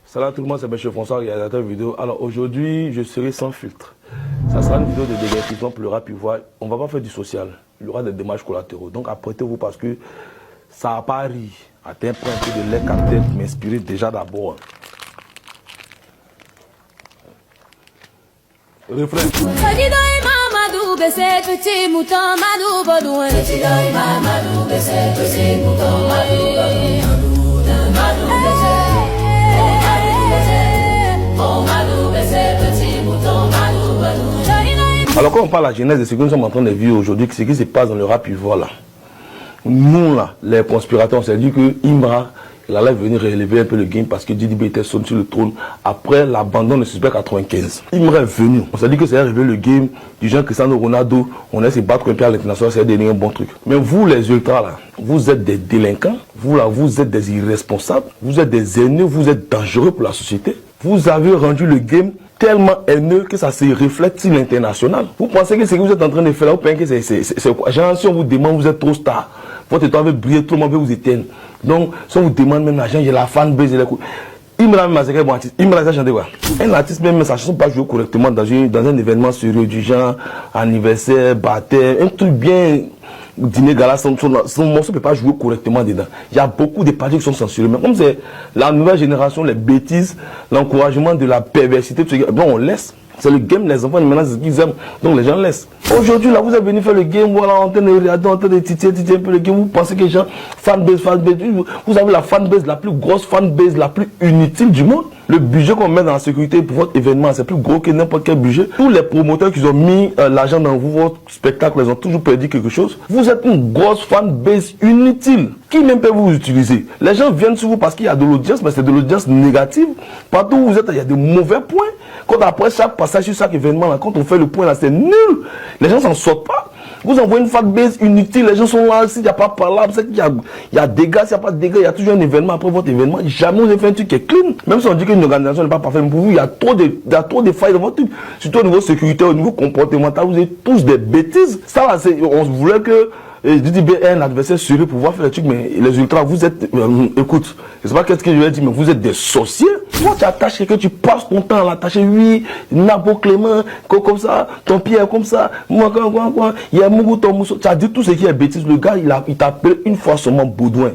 Salut à tout le monde, c'est M. François, réalisateur vidéo. Alors aujourd'hui, je serai sans filtre. Ça sera une vidéo de déguerpissement pour le rap ivoire. On ne va pas faire du social. Il y aura des dommages collatéraux. Donc apprêtez-vous parce que ça n'a pas ri. À tel point que de lait qu'à tête m'inspirer déjà d'abord. Refrain. Alors quand on parle de la genèse de ce que nous sommes en train de vivre aujourd'hui, ce qui se passe dans le rap ivoire là, nous là, les conspirateurs, on s'est dit que Imra, il allait venir relever un peu le game parce que Didi B était sur le trône après l'abandon de Suspect 95. Imra est venu, on s'est dit que ça allait relever le game du genre Cristiano Ronaldo, on allait se battre un peu à l'international, ça allait donner un bon truc. Mais vous les ultras là, vous êtes des délinquants, vous là, vous êtes des irresponsables, vous êtes des haineux, vous êtes dangereux pour la société. Vous avez rendu le game tellement haineux que ça se reflète sur l'international. Vous pensez que ce que vous êtes en train de faire là, vous pensez que c'est quoi? Genre, si on vous demande, vous êtes trop star. Votre étoile veut briller, tout le monde veut vous éteindre. Donc, si on vous demande même l'argent, il y a la fanbase, il me l'a même bon artiste. Il me l'a chanté quoi? Un artiste même sa chanson pas jouer correctement dans un événement sérieux du genre anniversaire, baptême, un truc bien dîner gala, son morceau ne peut pas jouer correctement dedans. Il y a beaucoup de parties qui sont censurées. Mais comme c'est la nouvelle génération, les bêtises, l'encouragement de la perversité, bon, on laisse. C'est le game, les enfants, maintenant, c'est ce qu'ils aiment. Donc les gens laissent. Aujourd'hui, là, vous êtes venu faire le game, voilà, en train de regarder, en train de titiller un peu le game. Vous pensez que les gens, fanbase, vous avez la fanbase, la plus grosse fanbase, la plus inutile du monde. Le budget qu'on met dans la sécurité pour votre événement, c'est plus gros que n'importe quel budget. Tous les promoteurs qui ont mis l'argent dans votre spectacle, ils ont toujours perdu quelque chose. Vous êtes une grosse fanbase inutile. Qui même peut vous utiliser? Les gens viennent sur vous parce qu'il y a de l'audience, mais c'est de l'audience négative. Partout où vous êtes, il y a de mauvais points. Quand après chaque passage sur chaque événement, là, quand on fait le point là, c'est nul. Les gens s'en sortent pas. Vous envoyez une fanbase inutile, les gens sont là, s'il n'y a pas parlable, c'est qu'il y a dégâts, s'il n'y a pas de dégâts, il y a toujours un événement après votre événement. Jamais vous avez fait un truc qui est clean. Même si on dit qu'une organisation n'est pas parfaite, mais pour vous, il y a trop de failles dans votre truc. Surtout au niveau sécurité, au niveau comportemental, vous êtes tous des bêtises. Ça, là, on voulait que Didi B est un adversaire sérieux pour pouvoir faire le truc, mais les ultras, vous êtes, écoute, je sais pas qu'est-ce que je vais dire, mais vous êtes des sorciers. Toi, tu attaches quelqu'un, tu passes ton temps à l'attacher, oui, Nabo Clément, comme ça, ton Pierre comme ça, moi, quoi, il y a Mougou, ton Mousso. Tu as dit tout ce qui est bêtise. Le gars, il t'appelle une fois seulement Baudouin.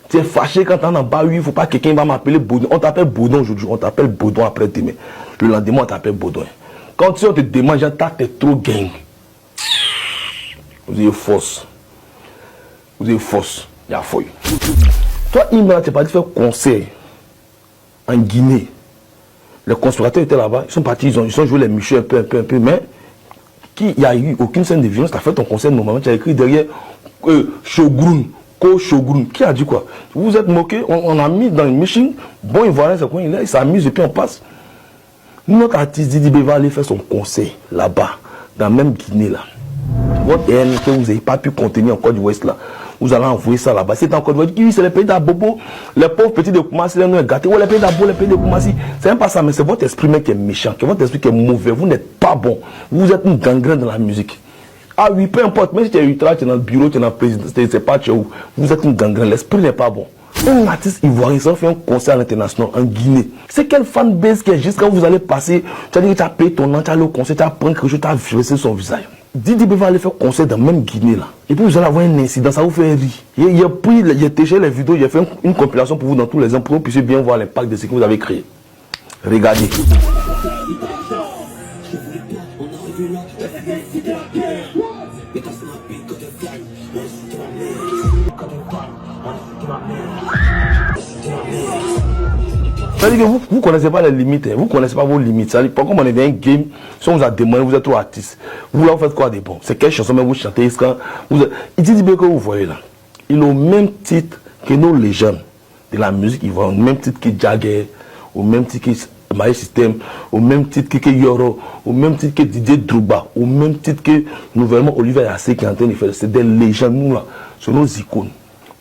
Tu es fâché quand tu es en bas, oui, il ne faut pas que quelqu'un va m'appeler Baudouin. On t'appelle Baudouin aujourd'hui, on t'appelle Baudouin après-demain. Le lendemain, on t'appelle Baudouin. Quand on te demande, t'es trop gang. Vous êtes force. Vous êtes force. Il y a fouille. Toi, Imra, tu n'es pas dit faire conseil en Guinée. Les conspirateurs étaient là-bas, ils sont partis, ils ont joué les Michel un peu, mais il n'y a eu aucune scène de violence. Tu as fait ton conseil normalement, tu as écrit derrière Shogun, Shogun. Qui a dit quoi? Vous vous êtes moqué, on a mis dans une machine, bon, il voit c'est quoi il est, il s'amuse et puis on passe. Notre artiste Didi B va aller faire son conseil là-bas, dans la même Guinée là. Votre haine que vous n'avez pas pu contenir en Côte d'Ouest là, vous allez envoyer ça là-bas. C'est en Côte d'Ouest, oui, c'est les pays d'Abobo, les pauvres petits de Koumassi, les noms gâtés. Ouais, les pays d'Abo, les pays de Koumassi. C'est même pas ça, mais c'est votre esprit qui est méchant, c'est votre esprit qui est mauvais. Vous n'êtes pas bon. Vous êtes une gangrène dans la musique. Ah oui, peu importe, même si tu es ultra, tu es dans le bureau, tu es dans le président, c'est pas chez où. Vous êtes une gangrène, l'esprit n'est pas bon. Un artiste ivoirien, ça fait un concert à l'international en Guinée. C'est quelle fanbase qui est juste quand vous allez passer, tu as dit que tu as payé ton nom, tu as allé au concert, tu as pris quelque chose, tu as versé son visage. Didi B va aller faire concert dans la même Guinée là. Et puis vous allez avoir un incident, ça vous fait rire. Il a téléchargé les vidéos, il a fait une compilation pour vous dans tous les ans pour que vous puissiez bien voir l'impact de ce que vous avez créé. Regardez. C'est-à-dire que vous ne connaissez pas les limites, hein. Vous ne connaissez pas vos limites. C'est-à-dire, par contre, on est dans un game, si on vous a demandé, vous êtes trop artiste. Vous là, vous faites quoi des bons? C'est quelle chanson même vous chantez? Il dit bien que vous voyez là. Il a au même titre que nos légendes de la musique ivoirienne, au même titre que Jagger, au même titre que Maï System, au même titre que Yoro, au même titre que Didier Drogba, au même titre que nouvellement Olivier Assé qui est en train de faire. C'est des légendes, nous là, c'est nos icônes.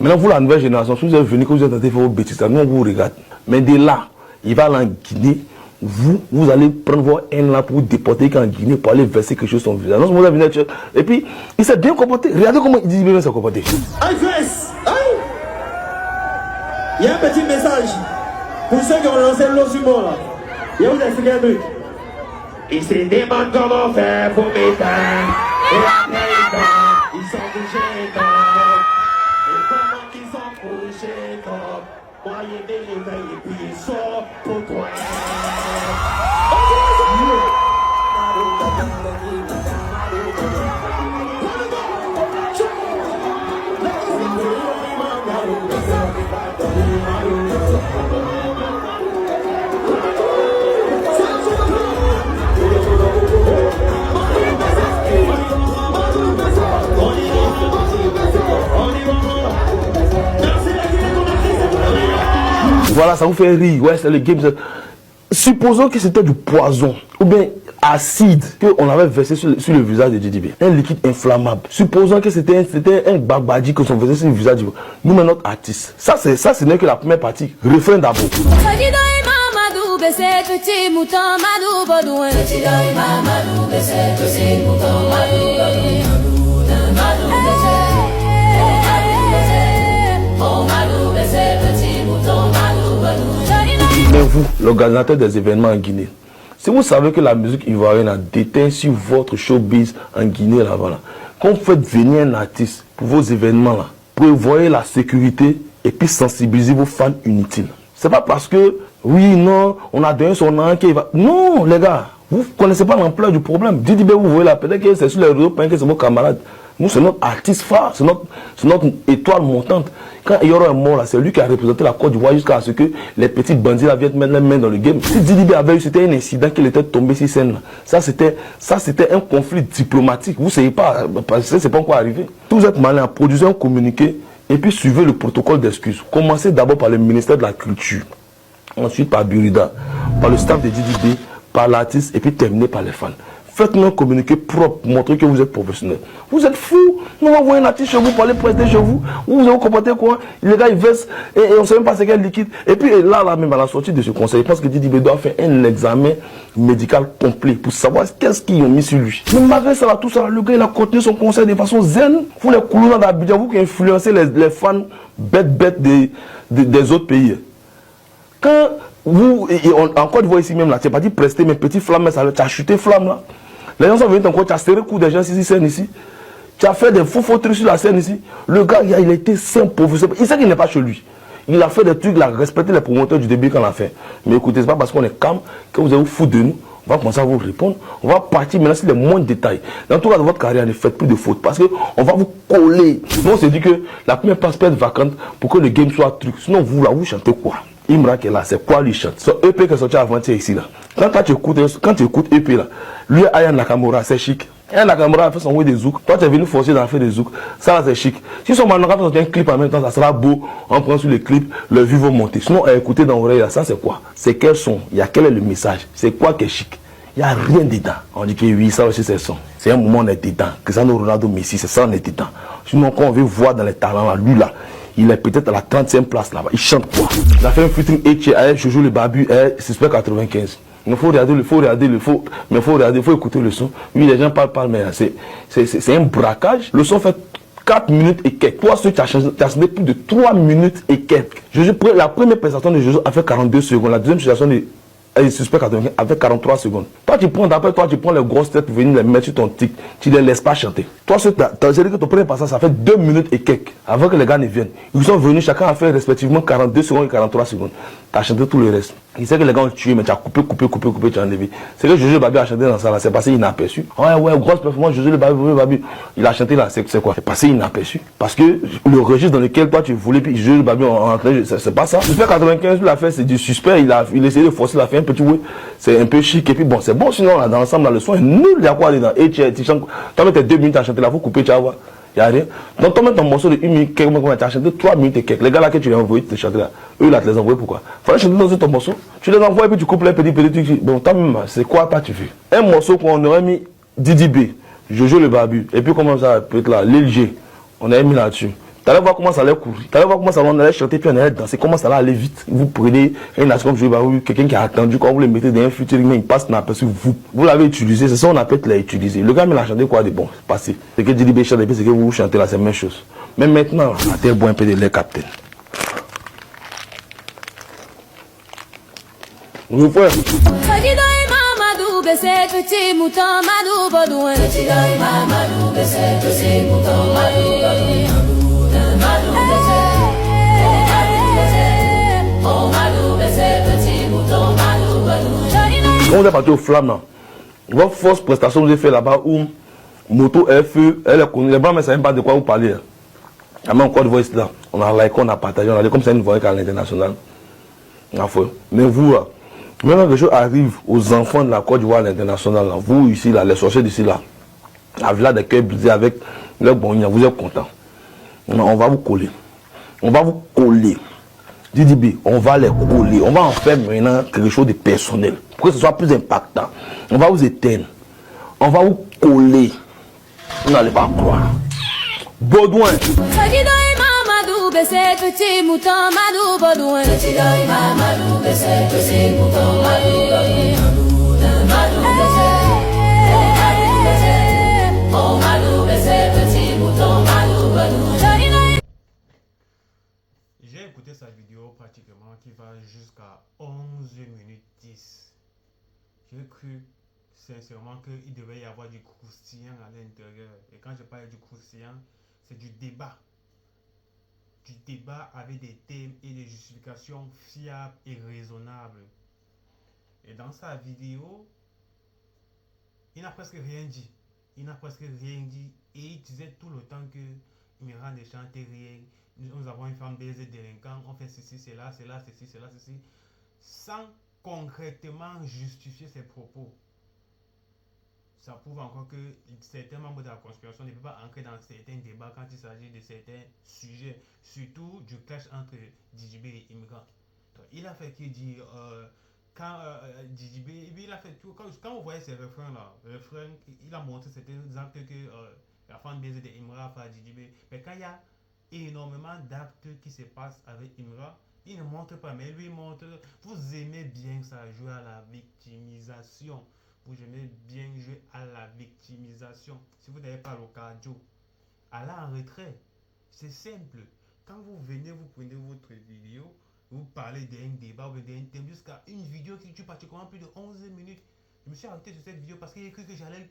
Maintenant, vous, la nouvelle génération, si vous êtes venu, que vous êtes en train de faire vos bêtises, nous, on vous regarde. Mais de là, il va aller en Guinée, vous allez prendre vos haines là pour vous déporter en Guinée pour aller verser quelque chose sur son visage. Non, vous avez venu, et puis, il s'est bien comporté. Regardez comment il dit bien s'est comporté. Il y a un petit message. Pour ceux qui ont lancé le lot sur moi là, je vais vous expliquer un truc. Ils se demandent comment faire pour m'éteindre. Et après ils sont couchés tard. Et comment qu'ils sont couchés tard. Moi je vais les veiller et puis ils sont pour toi. Voilà, ça vous fait rire. Ouais, c'est le game. Supposons que c'était du poison ou bien acide qu'on avait versé sur le visage de JDB. Un liquide inflammable. Supposons que c'était un babadi que sont versé sur le visage. Nous, mais notre artiste. Ça, ce n'est que la première partie. Refrain d'abord. Mais vous, l'organisateur des événements en Guinée, si vous savez que la musique ivoirienne a déteint sur votre showbiz en Guinée là-bas, là, quand vous faites venir un artiste pour vos événements là, prévoyez la sécurité et puis sensibiliser vos fans inutiles. C'est pas parce que, oui, non, on a donné son nom qu'il va... Non, les gars, vous ne connaissez pas l'ampleur du problème. Didibé, vous voyez là, peut-être que c'est sur les réseaux, peut-être que c'est vos camarades. Nous, c'est notre artiste phare, c'est notre étoile montante. Quand il y aura un mort là, c'est lui qui a représenté la Côte d'Ivoire jusqu'à ce que les petits bandits là viennent mettre les mains dans le game. Si Didibé avait eu, c'était un incident qu'il était tombé sur scène là. Ça, c'était un conflit diplomatique. Vous ne savez pas, parce que c'est pas encore arrivé. Tout vous êtes malin, produisez un communiqué et puis suivez le protocole d'excuses. Commencez d'abord par le ministère de la Culture, ensuite par Burida, par le staff de Didibé, par l'artiste et puis terminez par les fans. Faites-nous un communiqué propre, montrez que vous êtes professionnel. Vous êtes fous. Nous envoyons un artiste chez vous pour aller prêter chez vous. Vous vous comportez quoi? Les gars, ils versent et on ne sait même pas c'est quel liquide. Et puis là, même à la sortie de ce conseil, je pense que Didibé doit faire un examen médical complet pour savoir qu'est-ce qu'ils ont mis sur lui. Mais malgré ça, tout ça, le gars, il a continué son conseil de façon zen. Vous les coulons d'Abidjan, vous qui influencez les fans bêtes des autres pays. Quand vous, en Côte d'Ivoire ici même là, tu n'as pas dit prester, mais petit flamme, ça tu as chuté flamme là. Les gens sont venus encore, tu as serré le cou des gens ici, scène ici. Tu as fait des faux trucs sur la scène ici. Le gars, il a été simple professeur. Il sait qu'il n'est pas chez lui. Il a fait des trucs, il a respecté les promoteurs du début qu'on a fait. Mais écoutez, ce n'est pas parce qu'on est calme que vous allez vous foutre de nous. On va commencer à vous répondre. On va partir maintenant sur les moindres détails. Dans tout cas de votre carrière, ne faites plus de fautes. Parce qu'on va vous coller. Nous, on s'est dit que la première place peut être vacante pour que le game soit truc. Sinon, vous, là, vous chantez quoi? Imra qui est là, c'est quoi lui chante? Ce EP qui est sorti avant-hier ici là. Quand tu écoutes EP là, lui Aya Nakamura, c'est chic. Aya Nakamura a fait son way des zouks. Toi tu es venu forcer d'en faire des zouks. Ça c'est chic. Si son manoka fait un clip en même temps, ça sera beau. On prend sur le clip, le vues vont monter. Sinon à écouter dans l'oreille là, ça c'est quoi? C'est quel son? Quel est le message? C'est quoi qui est chic? Il n'y a rien dedans. On dit que oui, ça aussi c'est son. C'est un moment on est dedans. Cristiano Ronaldo Messi, c'est ça on est dedans. Sinon quand on veut voir dans les talents là, lui là, il est peut-être à la 30e place là-bas. Il chante quoi? Il a fait un featuring avec Jojo le Babu, Suspect 95. Il faut regarder, il faut écouter le son. Oui, les gens parlent, mais c'est un braquage. Le son fait 4 minutes et quelques. Toi, tu as chanté plus de 3 minutes et quelques. La première prestation de Jojo a fait 42 secondes. La deuxième prestation de Suspect 95 avec 43 secondes. Toi, tu prends les grosses têtes pour venir les mettre sur ton tic. Tu ne les laisses pas chanter. Toi, c'est que ton premier passage, ça fait 2 minutes et quelques. Avant que les gars ne viennent. Ils sont venus, chacun a fait respectivement 42 secondes et 43 secondes. Tu as chanté tout le reste. Il sait que les gars ont tué, mais tu as coupé, tu as enlevé. C'est que Jojo Babu a chanté dans ça là, c'est passé inaperçu. Ouais, grosse performance, Jojo le Babu, il a chanté là, c'est quoi? C'est passé inaperçu. Parce que le registre dans lequel toi tu voulais, puis Jojo le Babu en entrée, c'est pas ça. Suspect 95, il a fait, c'est du suspect, il a essayé de forcer, il a fait un petit way. C'est un peu chic, et puis bon, c'est bon, sinon là, dans l'ensemble, là, le son est nul, il y a quoi dedans? Et tu chantes, tu as 2 minutes à chanter là, faut couper, tu vas voir. Il n'y a rien. Donc, tu mets ton morceau de 1 minute, tu as chanté 3 minutes et quelques. Les gars là que tu les as envoyés, tu les chantes là. Eux là, tu les envoies pourquoi? Il fallait chanter dans ton morceau. Tu les envoies et puis tu coupes les petits trucs. Bon, toi-même, c'est quoi pas tu veux? Un morceau qu'on aurait mis Didibé, Jojo le Babu, et puis comment ça peut être là, Lil G, on a mis là-dessus. Tu allais voir comment ça allait courir. Tu allais voir comment ça allait chanter, puis on allait danser, comment ça allait aller vite. Vous prenez un artiste comme Jojo Babu, quelqu'un qui a attendu, quand vous le mettez dans un featuring, il passe inaperçu, vous l'avez utilisé, c'est ça on appelle l'a utilisé. Le gars, il a chanté quoi de bon? C'est passé. C'est que Didibé chante, et puis c'est que vous chantez là, c'est la même chose. Mais maintenant, à tel bois un peu de lait, capitaine. Mon frère. Quand vous êtes parti au flamme, là, votre force prestation vous avez fait là-bas où moto feu, elle est connue. Les blancs ne savent même pas de quoi vous parlez. Même en Côte d'Ivoire, là, on a like, on a partagé, on a dit comme ça une voyage à l'international. Mais vous, là, maintenant que les choses arrivent aux enfants de la Côte d'Ivoire à l'international, vous ici, là, les sorciers d'ici, là, la villa des cœurs brisés avec leur bonheur, vous êtes contents. On va vous coller. On va vous coller. DDB, on va les coller. On va en faire maintenant quelque chose de personnel. Pour que ce soit plus impactant. On va vous éteindre. On va vous coller. Vous n'allez pas croire. Baudouin. J'ai écouté sa vidéo pratiquement qui va jusqu'à 11 minutes 10. J'ai cru sincèrement qu'il devait y avoir du croustillant à l'intérieur. Et quand je parle du croustillant, c'est du débat. Du débat avec des thèmes et des justifications fiables et raisonnables. Et dans sa vidéo, il n'a presque rien dit. Il n'a presque rien dit. Et il disait tout le temps que Imran ne chantait rien. Nous avons une femme baisée délinquante, on fait ceci, cela, cela, ceci, cela, ceci, sans concrètement justifier ses propos. Ça prouve encore que certains membres de la conspiration ne peuvent pas entrer dans certains débats quand il s'agit de certains sujets, surtout du clash entre DJB et Imran. Donc, il a fait qu'il dit, quand DJB, il a fait tout, quand vous voyez ces refrains-là, il a montré certains actes que la femme baisée de Imran fait à DJB, mais quand il y a énormément d'actes qui se passent avec Imra, il ne montre pas, mais lui montre. Vous aimez bien ça, jouer à la victimisation. Vous aimez bien jouer à la victimisation. Si vous n'avez pas le cardio, allez en retrait. C'est simple. Quand vous venez, vous prenez votre vidéo, vous parlez d'un débat ou d'un thème jusqu'à une vidéo qui dure pratiquement plus de 11 minutes. Je me suis arrêté sur cette vidéo parce qu'il a cru que j'allais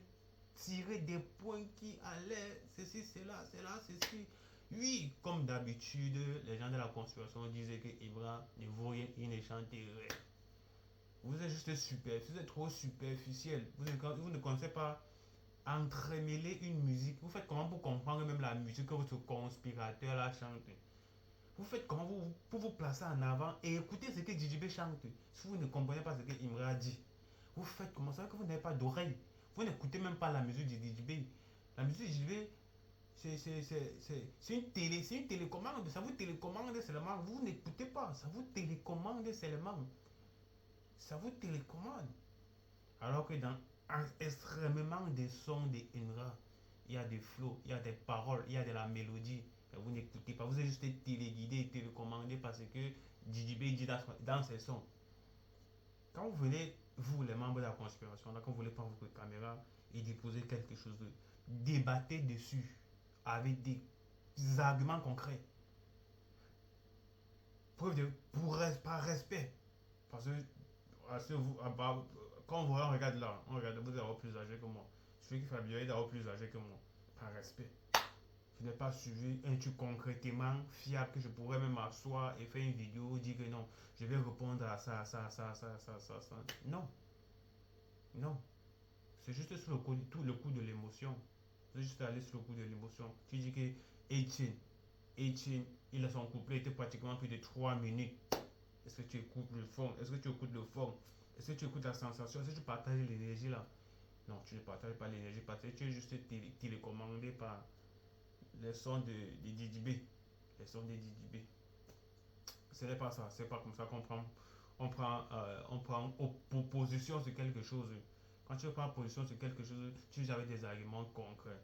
tirer des points qui allaient, ceci, cela, ceci. Oui, comme d'habitude, les gens de la conspiration disaient que Imran ne vaut rien, il ne chante rien. Vous êtes juste superficiel, vous êtes trop superficiel. Vous ne connaissez pas entremêler une musique. Vous faites comment pour comprendre même la musique que votre conspirateur là chante? Vous faites comment pour vous placer en avant et écouter ce que DJB chante? Si vous ne comprenez pas ce que Imran dit, vous faites comment? Ça veut dire que vous n'avez pas d'oreille. Vous n'écoutez même pas la musique de DJB. La musique de DJB, c'est une télécommande, ça vous télécommande seulement, vous n'écoutez pas, ça vous télécommande seulement. Ça vous télécommande. Alors que dans extrêmement des sons de Imran, il y a des flows, il y a des paroles, il y a de la mélodie. Et vous n'écoutez pas, vous êtes juste téléguidé et télécommandé parce que DJB dit dans ses sons. Quand vous venez, vous les membres de la conspiration, là, quand vous voulez prendre votre caméra et déposer quelque chose, débattez dessus avec des arguments concrets. Preuve de par respect. Parce que quand on regarde là, on regarde, vous êtes d'abord plus âgé que moi. Celui qui fait bien est d'abord plus âgé que moi. Par respect. Je n'ai pas suivi un truc concrètement fiable que je pourrais même m'asseoir et faire une vidéo, dire que non, je vais répondre à ça. Non. Non. C'est juste sur le coup, tout le coup de l'émotion. C'est juste aller sur le coup de l'émotion. Tu dis que Etienne, il a son couplet était pratiquement plus de 3 minutes. Est-ce que tu écoutes le fond? Est-ce que tu écoutes le fond? Est-ce que tu écoutes la sensation? Est-ce que tu partages l'énergie là? Non, tu ne partages pas l'énergie parce que tu es juste télécommandé par les sons de DJB. Les sons de DJB. Ce n'est pas ça. C'est pas comme ça qu'on prend. On prend position sur quelque chose. Quand tu prends position sur quelque chose, tu avais des arguments concrets.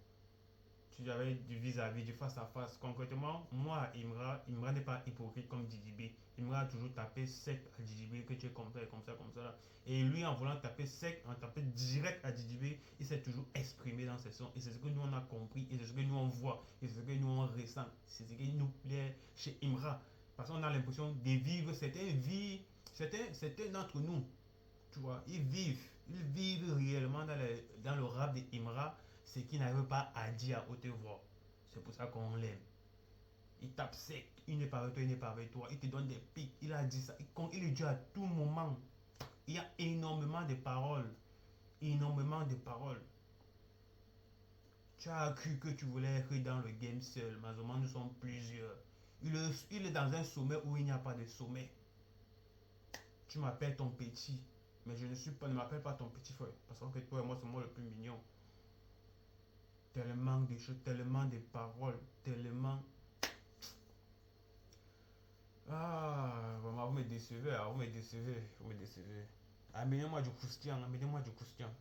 Tu avais du vis-à-vis, du face-à-face. Concrètement, moi, Imra n'est pas hypocrite comme DJB. Imra a toujours tapé sec à DJB, que tu es comme ça, comme ça. Et lui, en voulant taper sec, en tapant direct à DJB, il s'est toujours exprimé dans ses sons. Et c'est ce que nous, on a compris, et c'est ce que nous, on voit, et c'est ce que nous, on ressent. C'est ce qui nous plaît chez Imra. Parce qu'on a l'impression de vivre certaines vies, certains d'entre nous. Tu vois, ils vivent réellement dans le rap de Imra, ce qu'ils n'arrivent pas à dire à haute voix. C'est pour ça qu'on l'aime. Il tape sec, il n'est pas avec toi, il n'est pas avec toi, il te donne des pics, il a dit ça, il le dit à tout moment. Il y a énormément de paroles, énormément de paroles. Tu as cru que tu voulais être dans le game seul, mais au moins nous sommes plusieurs. Il est dans un sommet où il n'y a pas de sommet. Tu m'appelles ton petit, mais je ne m'appelle pas ton petit frère, parce que toi et moi sommes le plus mignon. Tellement de choses, tellement de paroles, tellement... Ah, vraiment, vous me décevez, vous me décevez. Amenez-moi du croustillant, amenez-moi du croustillant.